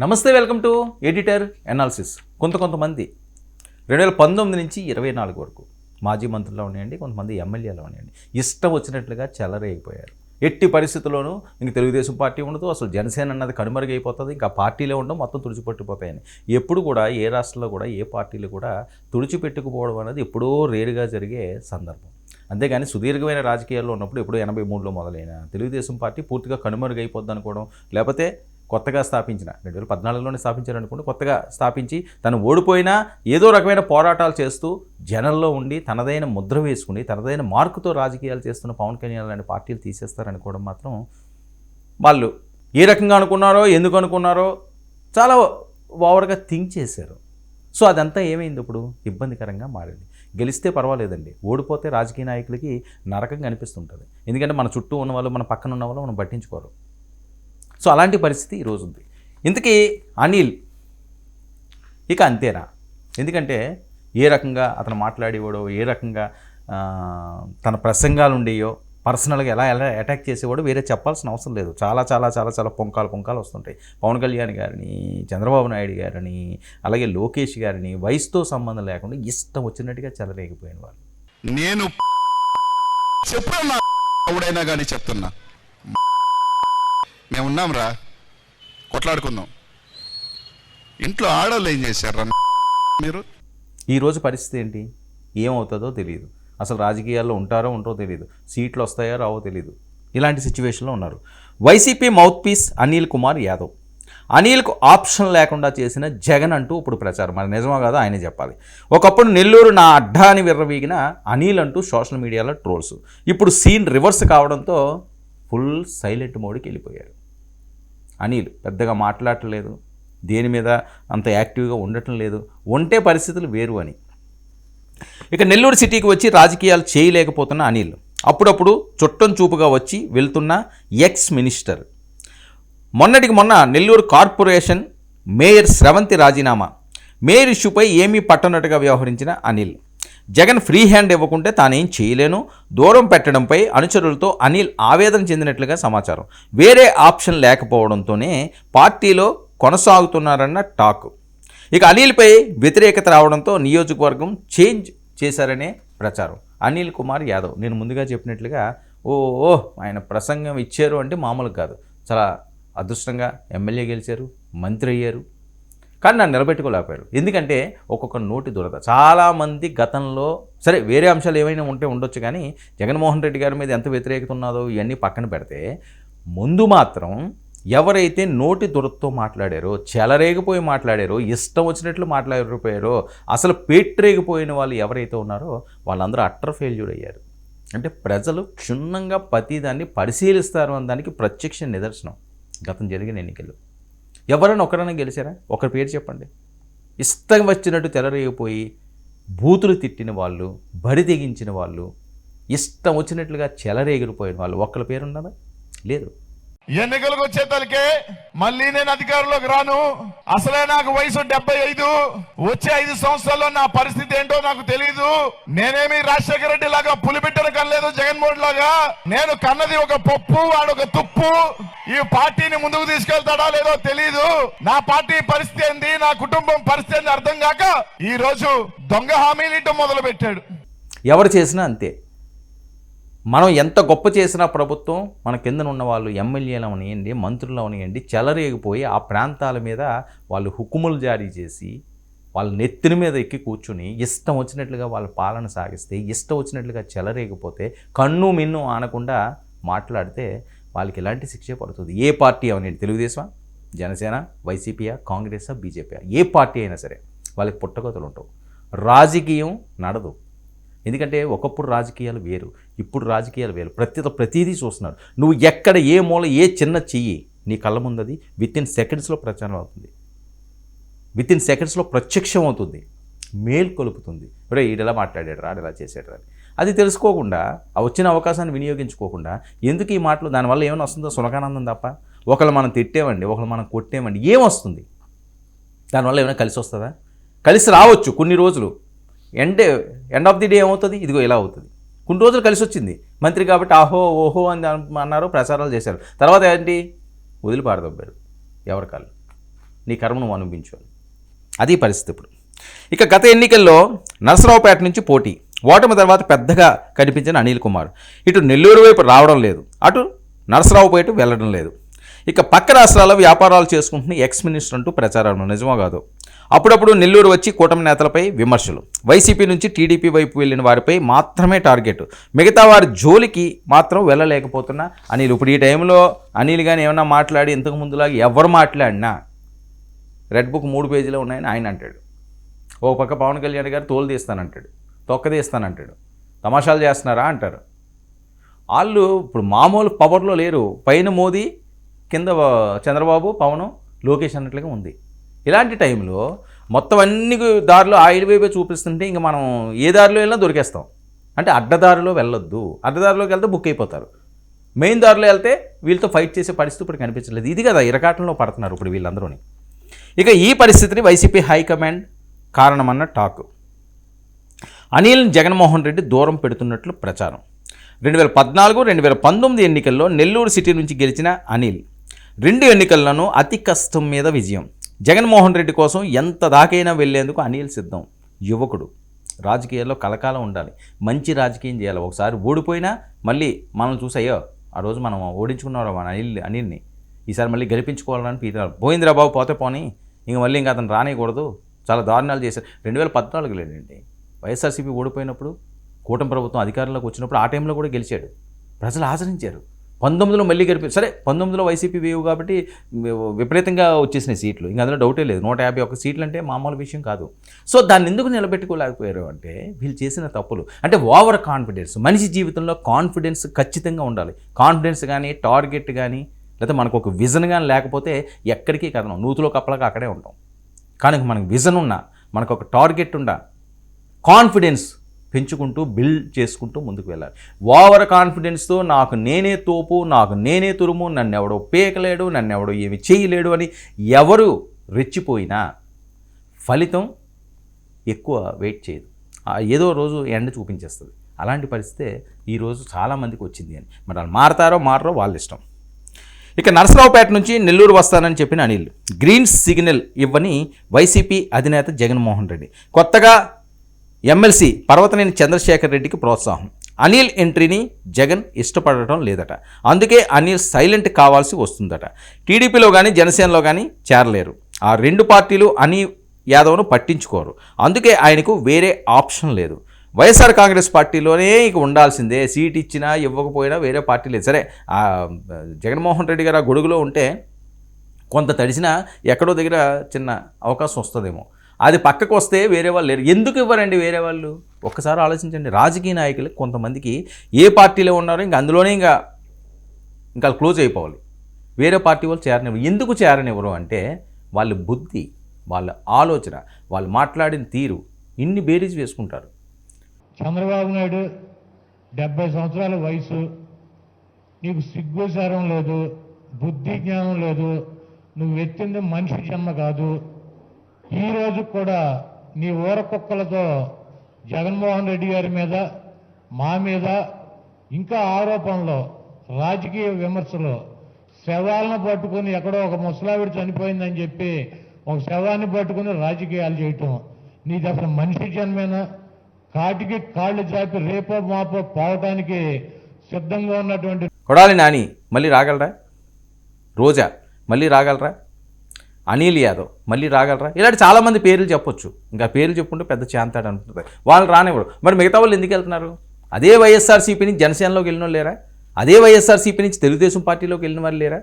నమస్తే, welcome to editor analysis. కొంతమంది 2019 నుంచి 24 వరకు మాజీ మంత్రులు ఉన్నాయండి, కొంతమంది ఎమ్మెల్యేలు ఉన్నాయండి, ఇష్టం వచ్చినట్లుగా చెలరేగిపోయారు. ఎట్టి పరిస్థితుల్లోనూ ఇంక తెలుగుదేశం పార్టీ ఉండదు, అసలు జనసేన అన్నది కనుమరుగైపోతుంది, ఇంకా పార్టీలే ఉండవు, మొత్తం తుడిచిపెట్టుకుపోతాయని. ఎప్పుడు కూడా ఏ రాష్ట్రంలో కూడా ఏ పార్టీలు కూడా తుడిచిపెట్టుకుపోవడం అనేది ఎప్పుడో రేరుగా జరిగే సందర్భం. అంతేగాని సుదీర్ఘమైన రాజకీయాల్లో ఉన్నప్పుడు ఎప్పుడో 83లో మొదలైన తెలుగుదేశం పార్టీ పూర్తిగా కనుమరుగైపోద్ది అనుకోవడం, లేకపోతే కొత్తగా స్థాపించిన 2014లోనే స్థాపించారనుకోండి, కొత్తగా స్థాపించి తను ఓడిపోయినా ఏదో రకమైన పోరాటాలు చేస్తూ జనంలో ఉండి తనదైన ముద్ర వేసుకుని తనదైన మార్కుతో రాజకీయాలు చేస్తున్న పవన్ కళ్యాణ్ లాంటి పార్టీలు తీసేస్తారనుకోవడం మాత్రం వాళ్ళు ఏ రకంగా అనుకున్నారో, ఎందుకు అనుకున్నారో చాలా ఓవర్గా థింక్ చేశారు. సో అదంతా ఏమైంది, ఇప్పుడు ఇబ్బందికరంగా మారింది. గెలిస్తే పర్వాలేదండి, ఓడిపోతే రాజకీయ నాయకులకి నరకంగా అనిపిస్తుంటుంది. ఎందుకంటే మన చుట్టూ ఉన్నవాళ్ళు, మన పక్కన ఉన్న వాళ్ళు మనం పట్టించుకోరు. సో అలాంటి పరిస్థితి ఈరోజు ఉంది. ఇంతకీ అనిల్ ఇక అంతేనా? ఎందుకంటే ఏ రకంగా అతను మాట్లాడేవాడో, ఏ రకంగా తన ప్రసంగాలు ఉండేయో, పర్సనల్గా ఎలా అటాక్ చేసేవాడు వేరే చెప్పాల్సిన అవసరం లేదు. చాలా చాలా చాలా చాలా పొంకాలు వస్తుంటాయి. పవన్ కళ్యాణ్ గారిని, చంద్రబాబు నాయుడు గారిని, అలాగే లోకేష్ గారిని వయసుతో సంబంధం లేకుండా ఇష్టం వచ్చినట్టుగా చెలరేగిపోయిన వాళ్ళు. నేను చెప్పున్నా ఎవడైనా కానీ చెప్తున్నా, మేమున్నాం రా, కొట్లాడుకుందాం. ఇంట్లో ఆడవాళ్ళు ఏం చేశారా మీరు? ఈరోజు పరిస్థితి ఏంటి, ఏమవుతుందో తెలియదు. అసలు రాజకీయాల్లో ఉంటారో ఉండరో తెలియదు, సీట్లు వస్తాయో రావో తెలియదు. ఇలాంటి సిచ్యువేషన్లో ఉన్నారు. YCP mouthpiece Anil Kumar Yadav. అనిల్కు ఆప్షన్ లేకుండా చేసిన జగన్ అంటూ ఇప్పుడు ప్రచారం. మరి నిజమో కాదో ఆయనే చెప్పాలి. ఒకప్పుడు నెల్లూరు నా అడ్డా అని విర్రవీగిన అనిల్ అంటూ సోషల్ మీడియాలో ట్రోల్స్. ఇప్పుడు సీన్ రివర్స్ కావడంతో ఫుల్ సైలెంట్ మోడ్కి వెళ్ళిపోయారు. అనిల్ పెద్దగా మాట్లాడట్లేదు, దేని మీద అంత యాక్టివ్గా ఉండటం లేదు, ఉంటే పరిస్థితులు వేరు అని. ఇక నెల్లూరు సిటీకి వచ్చి రాజకీయాలు చేయలేకపోతున్న అనిల్, అప్పుడప్పుడు చుట్టం చూపుగా వచ్చి వెళ్తున్న ఎక్స్ మినిస్టర్. మొన్నటికి మొన్న నెల్లూరు కార్పొరేషన్ మేయర్ స్రవంతి రాజీనామా, మేయర్ ఇష్యూపై ఏమీ పట్టనట్టుగా వ్యవహరించిన అనిల్. జగన్ ఫ్రీ హ్యాండ్ ఇవ్వకుంటే తానేం చేయలేను, దూరం పెట్టడంపై అనుచరులతో అనిల్ ఆవేదన చెందినట్లుగా సమాచారం. వేరే ఆప్షన్ లేకపోవడంతోనే పార్టీలో కొనసాగుతున్నారన్న టాక్. ఇక అనిల్పై వ్యతిరేకత రావడంతో నియోజకవర్గం చేంజ్ చేశారనే ప్రచారం. అనిల్ కుమార్ యాదవ్, నేను ముందుగా చెప్పినట్లుగా ఆయన ప్రసంగం ఇచ్చారు అంటే మామూలు కాదు. చాలా అదృష్టంగా ఎమ్మెల్యే గెలిచారు, మంత్రి అయ్యారు, కానీ నన్ను నిలబెట్టుకోలేకపోయారు. ఎందుకంటే ఒక్కొక్క నోటి దురద. చాలామంది గతంలో సరే వేరే అంశాలు ఏమైనా ఉంటే ఉండొచ్చు, కానీ జగన్మోహన్ రెడ్డి గారి మీద ఎంత వ్యతిరేకత ఉన్నదో ఇవన్నీ పక్కన పెడితే ముందు మాత్రం ఎవరైతే నోటి దురదతో మాట్లాడారో, చెలరేగిపోయి మాట్లాడారో, ఇష్టం వచ్చినట్లు మాట్లాడిపోయారో, అసలు పేట్రేగిపోయిన వాళ్ళు ఎవరైతే ఉన్నారో వాళ్ళందరూ అట్టర్ ఫెయిల్యూర్ అయ్యారు. అంటే ప్రజలు క్షుణ్ణంగా ప్రతిదాన్ని పరిశీలిస్తారు అన్న దానికి ప్రత్యక్ష నిదర్శనం గతం జరిగిన ఎన్నికల్లో. ఎవరైనా ఒకరైనా గెలిచారా? ఒకరి పేరు చెప్పండి. ఇష్టం వచ్చినట్టు తెలరేగిపోయి బూతులు తిట్టిన వాళ్ళు, బరి తెగించిన వాళ్ళు, ఇష్టం వచ్చినట్లుగా చెలరేగిపోయిన వాళ్ళు ఒక్కరి పేరు ఉన్నదా? లేదు. ఎన్నికలకు వచ్చేతలకే మళ్ళీ నేను అధికారంలోకి రాను, అసలే నాకు వయసు 75, వచ్చే 5 సంవత్సరాల్లో నా పరిస్థితి ఏంటో నాకు తెలియదు, నేనేమి రాజశేఖర రెడ్డి లాగా పులిబిడ్డను కనలేదు, జగన్మోహన్ లాగా నేను కన్నది ఒక పప్పు, వాడొక తుప్పు, ఈ పార్టీని ముందుకు తీసుకెళ్తాడా లేదో తెలియదు, నా పార్టీ పరిస్థితి ఏంది, నా కుటుంబం పరిస్థితి ఏంది అర్థం కాక ఈ రోజు దొంగ హామీలు ఇవ్వడం మొదలు పెట్టాడు. ఎవరు చేసినా అంతే. మనం ఎంత గొప్ప చేసినా ప్రభుత్వం మన కింద ఉన్న వాళ్ళు ఎమ్మెల్యేలు అవనియండి, మంత్రులు అవనియండి, చెలరేగిపోయి ఆ ప్రాంతాల మీద వాళ్ళు హుకుములు జారీ చేసి వాళ్ళ నెత్తిన మీద ఎక్కి కూర్చుని ఇష్టం వచ్చినట్లుగా వాళ్ళ పాలన సాగిస్తే, ఇష్టం వచ్చినట్లుగా చెలరేగిపోతే, కన్ను మిన్ను ఆనకుండా మాట్లాడితే వాళ్ళకి ఎలాంటి శిక్ష పడుతుంది. ఏ పార్టీ అవనియండి, తెలుగుదేశమా, జనసేన, వైసీపీయా, కాంగ్రెసా, బీజేపీయా, ఏ పార్టీ అయినా సరే వాళ్ళకి పుట్టగతులు ఉంటావు. రాజకీయం నడదు. ఎందుకంటే ఒకప్పుడు రాజకీయాలు వేరు, ఇప్పుడు రాజకీయాలు వేరు. ప్రతిదీ చూస్తున్నారు. నువ్వు ఎక్కడ ఏ మూల ఏ చిన్న చెయ్యి నీ కళ్ళ ముందది వితిన్ సెకండ్స్లో ప్రచారం అవుతుంది, వితిన్ సెకండ్స్లో ప్రత్యక్షం అవుతుంది, మేలు కొలుపుతుంది. ఇప్పుడు ఈడెలా మాట్లాడాడు రా, ఇలా చేసాడు రా, అది తెలుసుకోకుండా ఆ వచ్చిన అవకాశాన్ని వినియోగించుకోకుండా ఎందుకు ఈ మాటలు, దానివల్ల ఏమైనా వస్తుందో సునకానందం తప్ప. ఒకళ్ళు మనం తిట్టేవండి, ఒకళ్ళు మనం కొట్టేవండి, ఏమొస్తుంది దానివల్ల? ఏమైనా కలిసి వస్తుందా? కలిసి రావచ్చు కొన్ని రోజులు, ఎండ్ ఆఫ్ ది డే ఏమవుతుంది, ఇదిగో ఇలా అవుతుంది. కొన్ని రోజులు కలిసి వచ్చింది, మంత్రి కాబట్టి ఆహో ఓహో అని అన్నారు, ప్రచారాలు చేశారు. తర్వాత ఏంటి, వదిలి పారదొబ్బారు ఎవరి కాళ్ళు. నీ కర్మ నువ్వు అనుభవించాలి. అది పరిస్థితి ఇప్పుడు. ఇక గత ఎన్నికల్లో నరసరావుపేట నుంచి పోటీ, ఓటమి తర్వాత పెద్దగా కనిపించిన అనిల్ కుమార్ ఇటు నెల్లూరు వైపు రావడం లేదు, అటు నరసరావుపేట వెళ్ళడం లేదు. ఇక పక్క రాష్ట్రాల్లో వ్యాపారాలు చేసుకుంటున్న ఎక్స్ మినిస్టర్ అంటూ ప్రచారం నిజమో కాదు. అప్పుడప్పుడు నెల్లూరు వచ్చి కూటమి నేతలపై విమర్శలు, వైసీపీ నుంచి టీడీపీ వైపు వెళ్ళిన వారిపై మాత్రమే టార్గెట్, మిగతా వారి జోలికి మాత్రం వెళ్ళలేకపోతున్నా అనిల్. ఇప్పుడు ఈ టైంలో అనిల్ కానీ ఏమన్నా మాట్లాడి ఇంతకు ముందులాగా ఎవరు మాట్లాడినా రెడ్ బుక్ 3 పేజీలో ఉన్నాయని ఆయన అంటాడు. ఓ పక్క పవన్ కళ్యాణ్ గారు తోలు తీస్తానంటాడు, తొక్క తీస్తానంటాడు. తమాషాలు చేస్తున్నారా అంటారు. వాళ్ళు ఇప్పుడు మామూలు పవర్లో లేరు. పైన మోదీ, కింద చంద్రబాబు, పవన్, లోకేష్ అన్నట్లుగా ఉంది. ఇలాంటి టైంలో మొత్తం అన్ని దారిలో ఆయిల్ వైపే చూపిస్తుంటే ఇంక మనం ఏ దారిలో వెళ్ళినా దొరికేస్తాం. అంటే అడ్డదారిలో వెళ్ళొద్దు. అడ్డదారిలోకి వెళ్తే బుక్ అయిపోతారు. మెయిన్ దారిలో వెళ్తే వీళ్ళతో ఫైట్ చేసే పరిస్థితి ఇప్పుడు కనిపించలేదు. ఇది కదా ఇరకాటంలో పడుతున్నారు ఇప్పుడు వీళ్ళందరూని. ఇక ఈ పరిస్థితిని వైసీపీ హైకమాండ్ కారణమన్న టాక్. అనిల్ జగన్మోహన్ రెడ్డి దూరం పెడుతున్నట్లు ప్రచారం. 2014-2019 ఎన్నికల్లో నెల్లూరు సిటీ నుంచి గెలిచిన అనిల్ 2 ఎన్నికల్లోనూ అతి కష్టం మీద విజయం. జగన్మోహన్ రెడ్డి కోసం ఎంత దాకైనా వెళ్లేందుకు అనిల్ సిద్ధం. యువకుడు రాజకీయాల్లో కలకాలం ఉండాలి, మంచి రాజకీయం చేయాలి. ఒకసారి ఓడిపోయినా మళ్ళీ మనం చూసాయో ఆ రోజు మనం ఓడించుకున్నాం మన అనిల్ని, ఈసారి మళ్ళీ గెలిపించుకోవాలని పీతారు. పోయిందిరా బాబు, పోతే పోనీ, ఇంక మళ్ళీ ఇంకా అతను రానియకూడదు, చాలా దారుణాలు చేశారు. 2014 లేదండి, వైఎస్ఆర్సీపీ ఓడిపోయినప్పుడు కూటమి ప్రభుత్వం అధికారంలోకి వచ్చినప్పుడు ఆ టైంలో కూడా గెలిచాడు, ప్రజలు ఆచరించారు. 19లో మళ్ళీ గెలిపారు. సరే 19లో వైసీపీ వేవ్ కాబట్టి విపరీతంగా వచ్చేసినాయి సీట్లు, ఇంకా అందులో డౌటే లేదు. 151 సీట్లు అంటే మామూలు విషయం కాదు. సో దాన్ని ఎందుకు నిలబెట్టుకోలేకపోయారు అంటే వీళ్ళు చేసిన తప్పులు. అంటే ఓవర్ కాన్ఫిడెన్స్. మనిషి జీవితంలో కాన్ఫిడెన్స్ ఖచ్చితంగా ఉండాలి. కాన్ఫిడెన్స్ కానీ, టార్గెట్ కానీ, లేకపోతే మనకు ఒక విజన్ కానీ లేకపోతే ఎక్కడికి కదనం, నూతులో కప్పలాగా అక్కడే ఉంటాం. కానీ మనకు విజన్ ఉన్నా, మనకు ఒక టార్గెట్ ఉన్నా, కాన్ఫిడెన్స్ పెంచుకుంటూ బిల్డ్ చేసుకుంటూ ముందుకు వెళ్ళాలి. ఓవర్ కాన్ఫిడెన్స్తో నాకు నేనే తోపు, నాకు నేనే తురుము, నన్ను ఎవడో పేకలేడు, నన్ను ఎవడో ఏమి చేయలేడు అని ఎవరు రెచ్చిపోయినా ఫలితం ఎక్కువ వెయిట్ చేయదు, ఏదో రోజు ఎండ చూపించేస్తుంది. అలాంటి పరిస్థితే ఈరోజు చాలామందికి వచ్చింది అని. మరి వాళ్ళు మారతారో మారరో వాళ్ళ ఇష్టం. ఇక నరసరావుపేట నుంచి నెల్లూరు వస్తానని చెప్పిన అనిల్ గ్రీన్ సిగ్నల్ ఇవ్వని వైసీపీ అధినేత జగన్మోహన్ రెడ్డి. కొత్తగా ఎమ్మెల్సీ పర్వతనేని చంద్రశేఖర్ రెడ్డికి ప్రోత్సాహం. అనిల్ ఎంట్రీని జగన్ ఇష్టపడటం లేదట, అందుకే అనిల్ సైలెంట్ కావాల్సి వస్తుందట. టీడీపీలో కానీ జనసేనలో కానీ చేరలేరు. ఆ 2 పార్టీలు అనిల్ యాదవ్ను పట్టించుకోరు, అందుకే ఆయనకు వేరే ఆప్షన్ లేదు. వైఎస్ఆర్ కాంగ్రెస్ పార్టీలోనే ఇక ఉండాల్సిందే, సీట్ ఇచ్చినా ఇవ్వకపోయినా వేరే పార్టీ లేదు. సరే జగన్మోహన్ రెడ్డి గారు ఆ గొడుగులో ఉంటే కొంత తడిసినా ఎక్కడో దగ్గర చిన్న అవకాశం వస్తుందేమో, అది పక్కకు వస్తే వేరే వాళ్ళు లేరు. ఎందుకు ఇవ్వరండి వేరే వాళ్ళు? ఒక్కసారి ఆలోచించండి. రాజకీయ నాయకులు కొంతమందికి ఏ పార్టీలో ఉన్నారో ఇంకా అందులోనే ఇంకా క్లోజ్ అయిపోవాలి. వేరే పార్టీ వాళ్ళు చేరనివ్వరు. ఎందుకు చేరనివ్వరు అంటే వాళ్ళ బుద్ధి, వాళ్ళ ఆలోచన, వాళ్ళు మాట్లాడిన తీరు, ఇన్ని బేరీజ్ వేసుకుంటారు. చంద్రబాబు నాయుడు 70 సంవత్సరాల వయసు, నీకు సిగ్గు శరం లేదు, బుద్ధి జ్ఞానం లేదు, నువ్వు ఎత్తింది మనిషి జన్మ కాదు. ఈరోజు కూడా నీ ఊర కుక్కలతో జగన్మోహన్ రెడ్డి గారి మీద, మా మీద ఇంకా ఆరోపణలు, రాజకీయ విమర్శలు, శవాలను పట్టుకుని ఎక్కడో ఒక ముసలావిడ చనిపోయిందని చెప్పి ఒక శవాన్ని పట్టుకుని రాజకీయాలు చేయటం, నీది అసలు మనిషి జన్మేనా? కాటికి కాళ్ళు చాపి రేపో మాపో పోవటానికి సిద్ధంగా ఉన్నటువంటి కొడాలి నాని మళ్ళీ రాగలరా? రోజా మళ్ళీ రాగలరా? అనిల్ యాదవ్ మళ్ళీ రాగలరా? ఇలాంటి చాలామంది పేర్లు చెప్పొచ్చు. ఇంకా పేర్లు చెప్పుకుంటే పెద్ద చేంతాడు అంటుంది. వాళ్ళు రానివ్వడు. మరి మిగతా వాళ్ళు ఎందుకు వెళ్తున్నారు? అదే వైఎస్ఆర్సీపీ నుంచి జనసేనలోకి వెళ్ళిన వాళ్ళు లేరా? అదే వైఎస్ఆర్సీపీ నుంచి తెలుగుదేశం పార్టీలోకి వెళ్ళిన వాళ్ళు లేరా?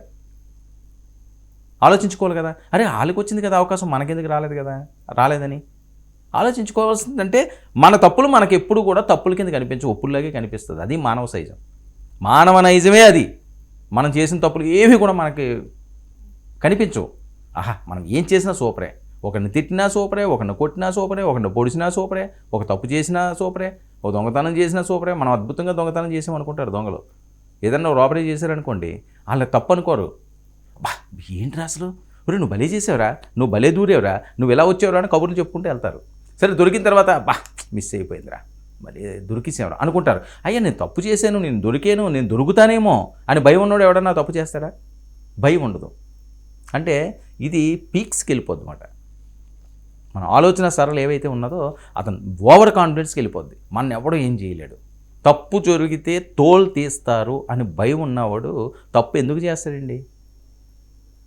ఆలోచించుకోవాలి కదా. అరే వాళ్ళకి వచ్చింది కదా అవకాశం, మనకెందుకు రాలేదు కదా, రాలేదని ఆలోచించుకోవాల్సిందంటే మన తప్పులు మనకి ఎప్పుడు కూడా తప్పుల కింద కనిపించవు, ఒప్పుల్లాగే కనిపిస్తుంది. అది మానవ సైజం, మానవ నైజమే అది. మనం చేసిన తప్పులు ఏవి కూడా మనకి కనిపించవు. మనం ఏం చేసినా సూపరే, ఒకరిని తిట్టినా సూపరే, ఒకరిని కొట్టినా సూపరే, ఒకరిని పొడిచినా సూపరే, ఒక తప్పు చేసినా సూపరే, ఒక దొంగతనం చేసినా సూపరే. మనం అద్భుతంగా దొంగతనం చేసామనుకుంటారు దొంగలు. ఏదన్నా రాబరీ చేశారనుకోండి, వాళ్ళ తప్పు అనుకోరు. ఏంటి అసలు, నువ్వు భలే చేసావురా, నువ్వు భలే దూరేవురా, నువ్వు ఎలా వచ్చావురా అని కబుర్లు చెప్పుకుంటూ వెళ్తారు. సరే దొరికిన తర్వాత మిస్ అయిపోయిందిరా, మరి దొరికిసేవరా అనుకుంటారు. అయ్యా నేను తప్పు చేశాను, నేను దొరికాను, నేను దొరుకుతానేమో అని భయం ఉన్నోడు ఎవడన్నా తప్పు చేస్తాడా? భయం ఉండదు. అంటే ఇది పీక్స్కి వెళ్ళిపోద్ది అన్నమాట. మన ఆలోచన సరళి ఏవైతే ఉన్నదో అతను ఓవర్ కాన్ఫిడెన్స్కి వెళ్ళిపోద్ది. మన ఎవడో ఏం చేయలేడు, తప్పు జరిగితే తోలు తీస్తారు అని భయం ఉన్నవాడు తప్పు ఎందుకు చేస్తాడండి?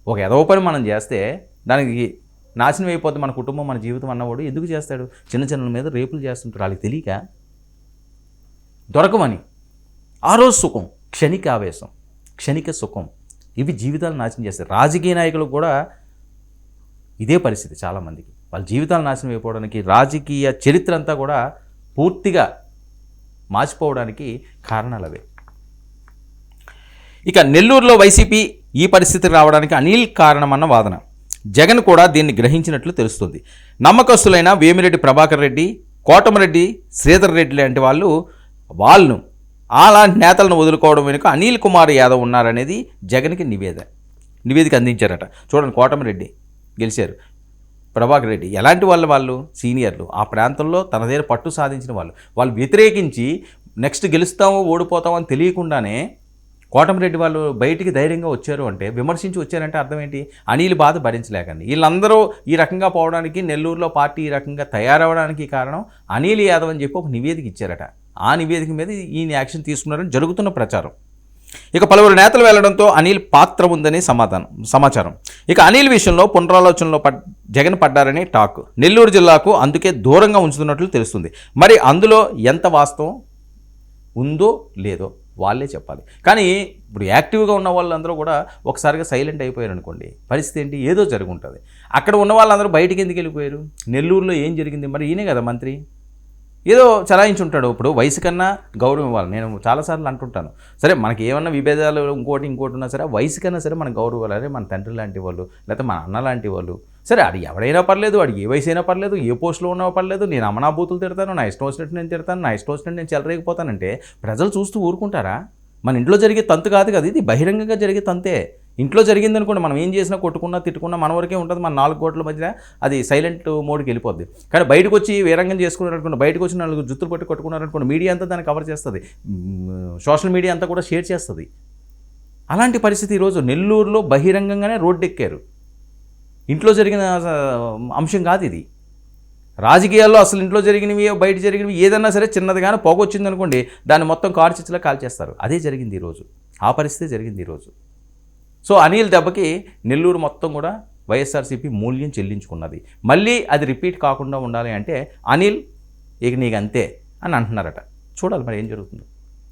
ఒక ఎదవ పని మనం చేస్తే దానికి నాశనం అయిపోద్ది మన కుటుంబం, మన జీవితం అన్నవాడు ఎందుకు చేస్తాడు? చిన్న చిన్న మీద రేపులు చేస్తుంటారు, వాళ్ళకి తెలియక దొరకమని. ఆ రోజు సుఖం, క్షణిక ఆవేశం, క్షణిక సుఖం, ఇవి జీవితాలు నాశనం చేస్తాయి. రాజకీయ నాయకులకు కూడా ఇదే పరిస్థితి. చాలామందికి వాళ్ళ జీవితాలు నాశనం అయిపోవడానికి, రాజకీయ చరిత్ర అంతా కూడా పూర్తిగా మార్చిపోవడానికి కారణాలు అవే. ఇక నెల్లూరులో వైసీపీ ఈ పరిస్థితికి రావడానికి అనిల్ కారణమన్న వాదన. జగన్ కూడా దీన్ని గ్రహించినట్లు తెలుస్తుంది. నమ్మకస్తులైన వేమిరెడ్డి ప్రభాకర్ రెడ్డి, కోటమిరెడ్డి శ్రీధర్ రెడ్డి లాంటి వాళ్ళను అలాంటి నేతలను వదులుకోవడం వెనుక అనిల్ కుమార్ యాదవ్ ఉన్నారనేది జగన్కి నివేదిక అందించారట. చూడండి, కోటమిరెడ్డి గెలిచారు, ప్రభాకర్ రెడ్డి ఎలాంటి వాళ్ళు సీనియర్లు, ఆ ప్రాంతంలో తన దగ్గర పట్టు సాధించిన వాళ్ళు వ్యతిరేకించి నెక్స్ట్ గెలుస్తామో ఓడిపోతామో అని తెలియకుండానే కోటమిరెడ్డి వాళ్ళు బయటికి ధైర్యంగా వచ్చారు అంటే, విమర్శించి వచ్చారంటే అర్థం ఏంటి? అనిల్ బాధ భరించలేకండి. వీళ్ళందరూ ఈ రకంగా పోవడానికి, నెల్లూరులో పార్టీ ఈ రకంగా తయారవడానికి కారణం అనిల్ యాదవ్ అని చెప్పి ఒక నివేదిక ఇచ్చారట. ఆ నివేదిక మీద ఈయన యాక్షన్ తీసుకున్నారని జరుగుతున్న ప్రచారం. ఇక పలువురు నేతలు వెళ్లడంతో అనిల్ పాత్ర ఉందని సమాచారం. ఇక అనిల్ విషయంలో పునరాలోచనలో జగన్ పడ్డారని టాక్. నెల్లూరు జిల్లాకు అందుకే దూరంగా ఉంచుతున్నట్లు తెలుస్తుంది. మరి అందులో ఎంత వాస్తవం ఉందో లేదో వాళ్ళే చెప్పాలి. కానీ ఇప్పుడు యాక్టివ్గా ఉన్న వాళ్ళందరూ కూడా ఒకసారిగా సైలెంట్ అయిపోయారు అనుకోండి, పరిస్థితి ఏంటి? ఏదో జరుగుంటుంది. అక్కడ ఉన్న వాళ్ళందరూ బయటికి ఎందుకు వెళ్ళిపోయారు? నెల్లూరులో ఏం జరిగింది? మరి ఈయనే కదా మంత్రి, ఏదో చలాయించుంటాడు. ఇప్పుడు వయసు కన్నా గౌరవం ఇవ్వాలి. నేను చాలాసార్లు అంటుంటాను, సరే మనకి ఏమన్నా విభేదాలు ఇంకోటి ఉన్నా సరే వయసు కన్నా సరే మనకు గౌరవం ఇవ్వాలి. అరే మన తండ్రి లాంటి వాళ్ళు, లేకపోతే మన అన్న లాంటి వాళ్ళు, సరే అది ఎవడైనా పర్లేదు, వాడికి ఏ వయసు అయినా పర్లేదు, ఏ పోస్టులో ఉన్నా పర్లేదు, నేను అమనాభూతులు తిడతాను, నా ఇష్టం వచ్చినట్టు నేను తిడతాను, నా ఇష్టం వచ్చినట్టు నేను చెలరేగిపోతానంటే ప్రజలు చూస్తూ ఊరుకుంటారా? మన ఇంట్లో జరిగే తంతు కాదు కదా ఇది, బహిరంగంగా జరిగే తంతే. ఇంట్లో జరిగిందనుకోండి, మనం ఏం చేసినా కొట్టుకున్నా తిట్టుకున్నా మన వరకే ఉంటుంది, మన 4 గోట్ల మధ్య అది సైలెంట్ మోడ్కి వెళ్ళిపోద్ది. కానీ బయటకు వచ్చి వీరంగం చేసుకున్నారనుకోండి, బయటకు వచ్చి 4 జుత్తులు పట్టి కొట్టుకున్నారనుకోండి, మీడియా అంతా దాన్ని కవర్ చేస్తుంది, సోషల్ మీడియా అంతా కూడా షేర్ చేస్తుంది. అలాంటి పరిస్థితి ఈరోజు నెల్లూరులో బహిరంగంగానే రోడ్డెక్కారు. ఇంట్లో జరిగిన అంశం కాదు ఇది. రాజకీయాల్లో అసలు ఇంట్లో జరిగినవి బయట జరిగినవి ఏదన్నా సరే చిన్నది కానీ పొగ వచ్చిందనుకోండి, దాన్ని మొత్తం కార్చిచ్చులా కాల్చేస్తారు. అదే జరిగింది ఈరోజు, ఆ పరిస్థితి జరిగింది ఈరోజు. సో అనిల్ దెబ్బకి నెల్లూరు మొత్తం కూడా వైఎస్ఆర్సీపీ మూల్యం చెల్లించుకున్నది. మళ్ళీ అది రిపీట్ కాకుండా ఉండాలి అంటే అనిల్ ఇక నీకు అంతే అని అంటున్నారట. చూడాలి మరి ఏం జరుగుతుందో.